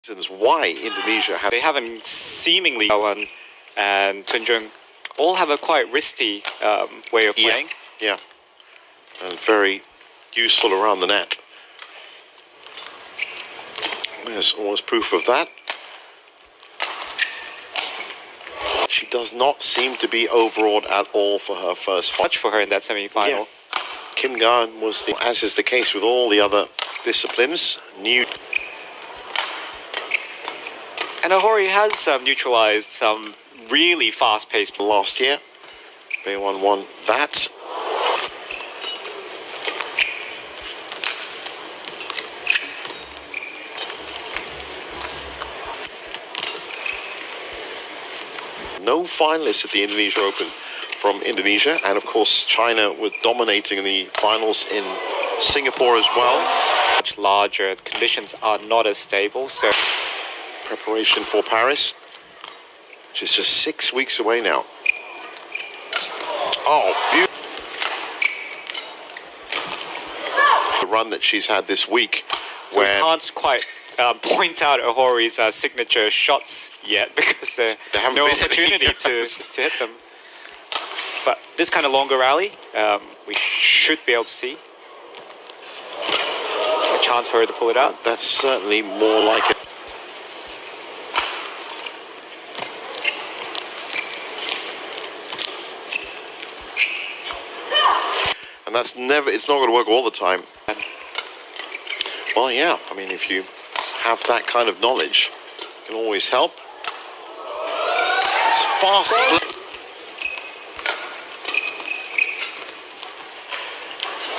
Why Indonesia have... They haven't seemingly one, and Tunjung all have a quite risky way of playing. Yeah, and very useful around the net. There's always proof of that. She does not seem to be overawed at all for her first fight. Much for her in that semi-final. Yeah. Kim Garn was, as is the case with all the other disciplines, new. And OHORI has neutralized some really fast-paced Last year, Baewon won that. No finalists at the Indonesia Open from Indonesia, and of course China was dominating the finals in Singapore as well. Much larger, conditions are not as stable, so preparation for Paris, which is just 6 weeks away now. Oh, beautiful. The run that she's had this week, so where we can't quite point out OHORI's signature shots yet because there no opportunity to hit them. But this kind of longer rally, we should be able to see a chance for her to pull it out. That's certainly more like it. And that's never, it's not going to work all the time. Well, yeah, I mean, if you have that kind of knowledge, it can always help. It's fast.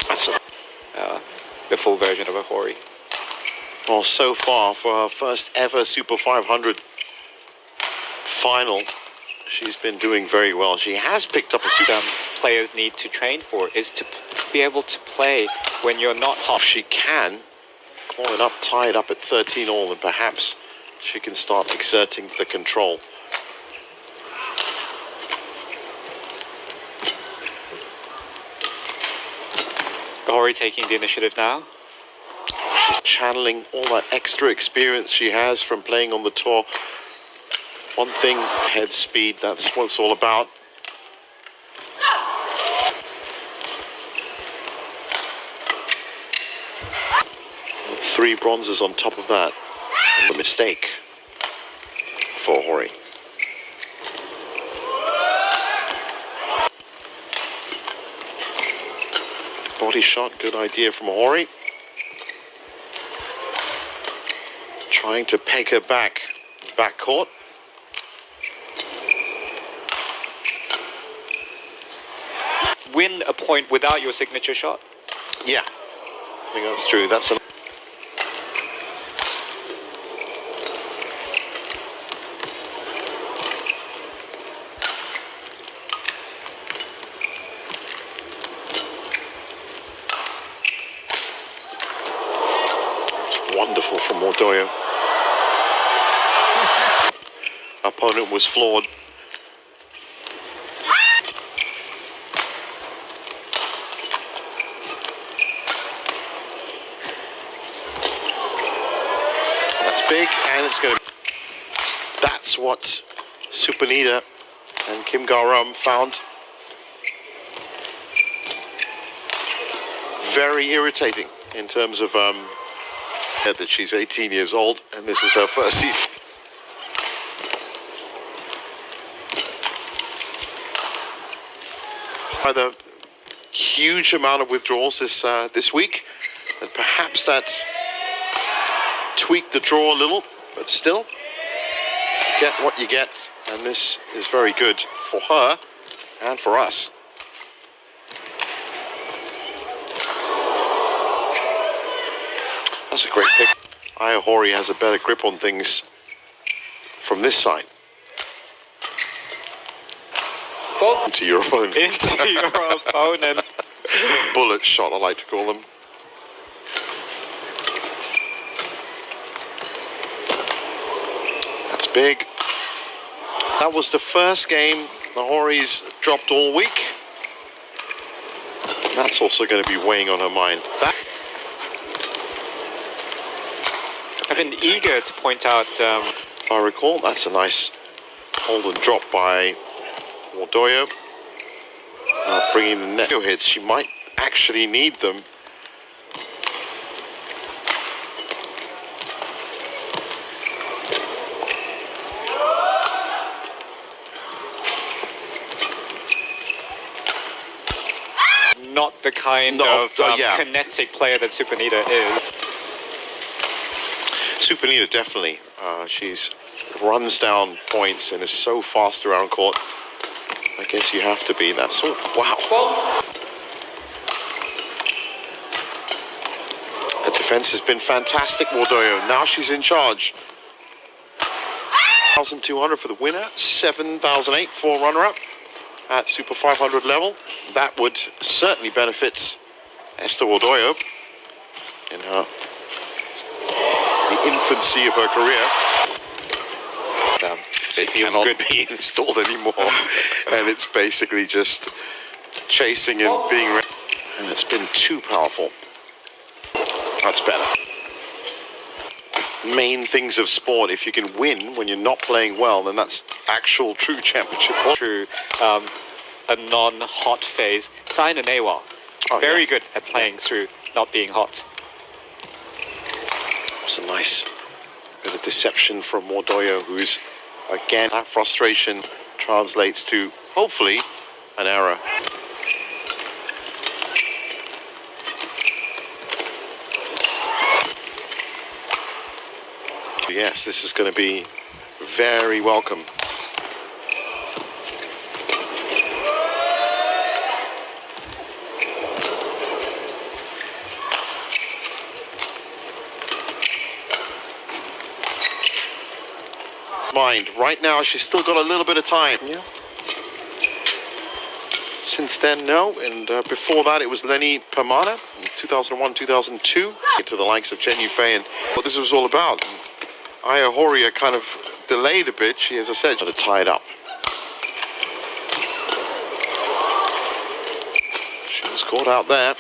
That's the full version of OHORI. Well, so far, for her first ever Super 500 final, she's been doing very well. She has picked up a super... players need to train for is to be able to play when you're not hot. She can call it up, tie it up at 13 all, and perhaps she can start exerting the control. OHORI taking the initiative now. She's channeling all that extra experience she has from playing on the tour. One thing, head speed, that's what it's all about. Three bronzes on top of that. And a mistake for OHORI. Body shot, good idea from OHORI. Trying to peg her back court. Win a point without your signature shot? Yeah, I think that's true. That's a... wonderful from Mordoyo. Opponent was floored. That's big, and it's going to... That's what Supanita and Kim Garam found very irritating in terms of that she's 18 years old and this is her first season. By the huge amount of withdrawals this week, and perhaps that's tweaked the draw a little, but still, you get what you get, and this is very good for her and for us. That's a great pick. OHORI has a better grip on things from this side. Into your opponent. Into your opponent. Bullet shot, I like to call them. That's big. That was the first game OHORI's dropped all week. That's also going to be weighing on her mind. I've been eager to point out. I recall that's a nice hold and drop by Mordoyo. Bringing the net hits. She might actually need them. Not the kind of kinetic player that Supanita is. Supanita definitely. She's runs down points and is so fast around court. I guess you have to be. That's all. Wow. The defense has been fantastic, Mordoyo. Now she's in charge. 1,200 for the winner. 7,008 for runner-up at Super 500 level. That would certainly benefit Esther Mordoyo in the infancy of her career. It cannot be installed anymore, and it's basically just chasing and being ready. And it's been too powerful. That's better. Main things of sport, if you can win when you're not playing well, then that's actual true championship. True, a non-hot phase. Saina Nehwal, very good at playing through not being hot. It's a nice bit of deception from Mordoyo, who's, again, that frustration translates to, hopefully, an error. Yes, this is going to be very welcome. Mind, right now she's still got a little bit of time. Yeah. Since then, no, and before that it was Lenny Permana in 2001, 2002. To the likes of Chen Yufei and what this was all about. OHORI kind of delayed a bit. She, as I said, got to tie it up. She was caught out there.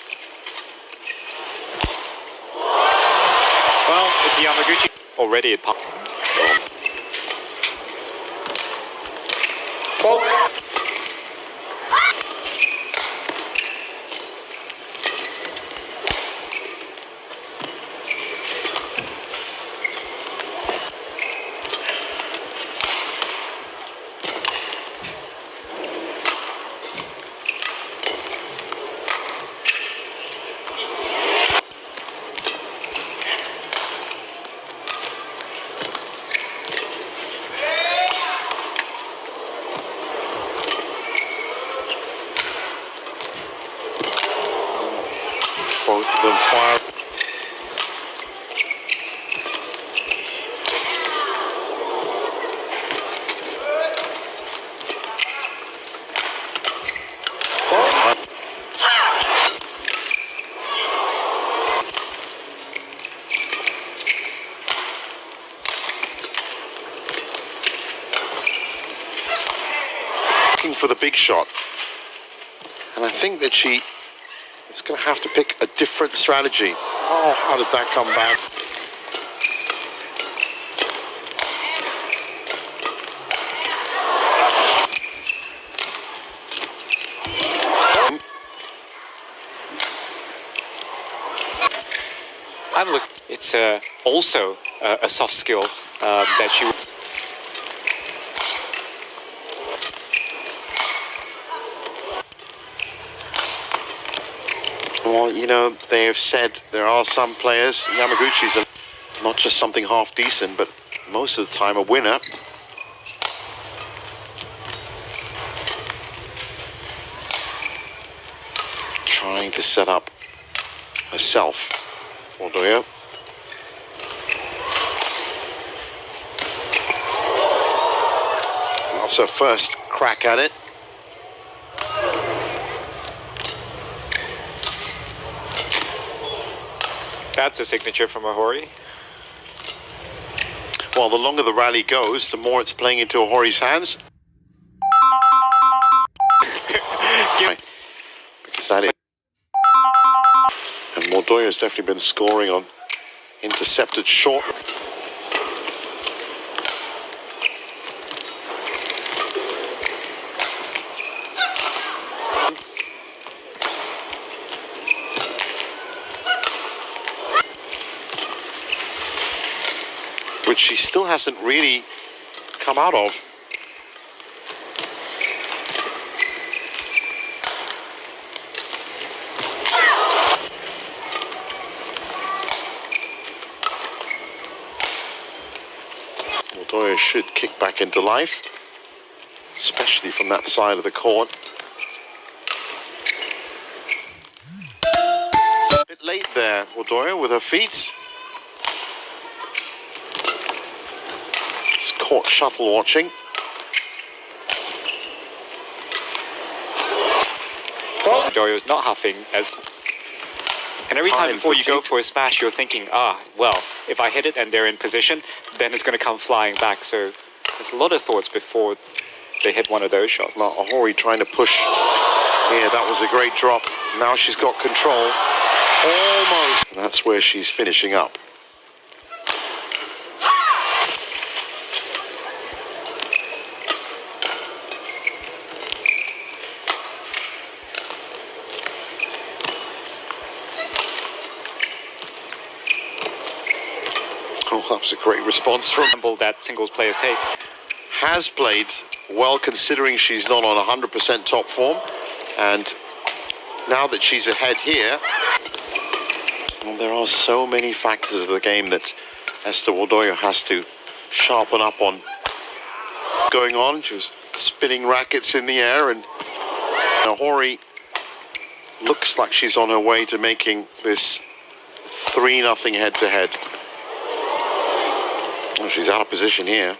Well, it's Yamaguchi already at pop. Both of them fire. Looking for the big shot. And I think that she is going to have to pick a different strategy. Oh, how did that come back? I'm looking. It's also a soft skill that she. Well, you know, they have said there are some players, Yamaguchi's not just something half decent, but most of the time a winner. Trying to set up herself. Mordoyo. That's her first crack at it. That's a signature from OHORI. Well, the longer the rally goes, the more it's playing into OHORI's hands. Because that is. And Mordoyo has definitely been scoring on intercepted short. which she still hasn't really come out of. Doyle should kick back into life, especially from that side of the court. A bit late there, Odoya, with her feet. Just court shuttle watching. Odoya's not huffing as... And every time before you go for a smash, you're thinking, well, if I hit it and they're in position, then it's going to come flying back. So there's a lot of thoughts before they hit one of those shots. Now, OHORI trying to push. Yeah, that was a great drop. Now she's got control. Almost. That's where she's finishing up. Oh, that was a great response from... That singles players take. Has played well considering she's not on 100% top form. And now that she's ahead here, well, there are so many factors of the game that Ester Odoya has to sharpen up on. Going on, she was spinning rackets in the air, and OHORI looks like she's on her way to making this 3-0 head-to-head. Oh, she's out of position here.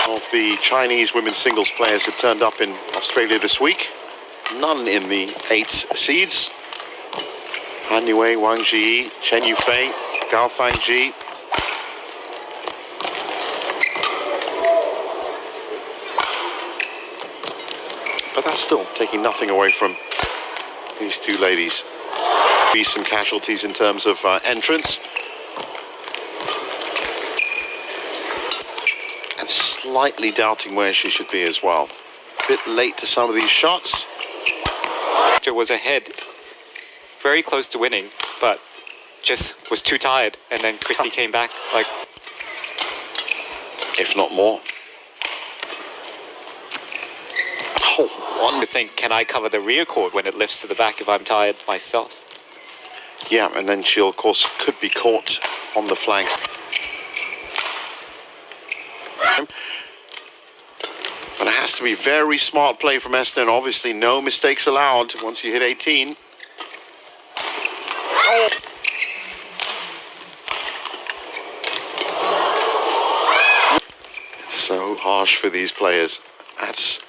Of the Chinese women's singles players have turned up in Australia this week. None in the 8 seeds. Han Yue, Wang Ji, Chen Yufei, Gao Fangji. But that's still taking nothing away from these two ladies. Be some casualties in terms of entrance. And slightly doubting where she should be as well. A bit late to some of these shots. It was ahead, very close to winning, but just was too tired. And then Christie came back, like... If not more. One to think, can I cover the rear court when it lifts to the back if I'm tired myself? Yeah, and then she, of course, could be caught on the flanks. But it has to be very smart play from Ester, and obviously no mistakes allowed once you hit 18. Oh. It's so harsh for these players. That's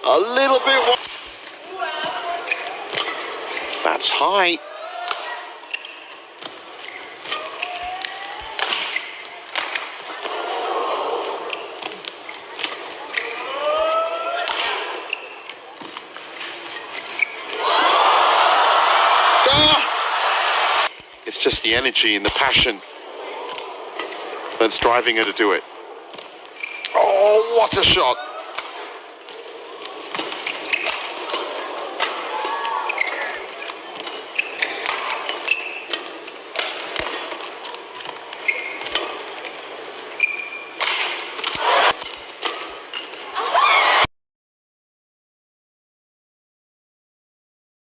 a little bit... That's high. It's just the energy and the passion that's driving her to do it. Oh, what a shot.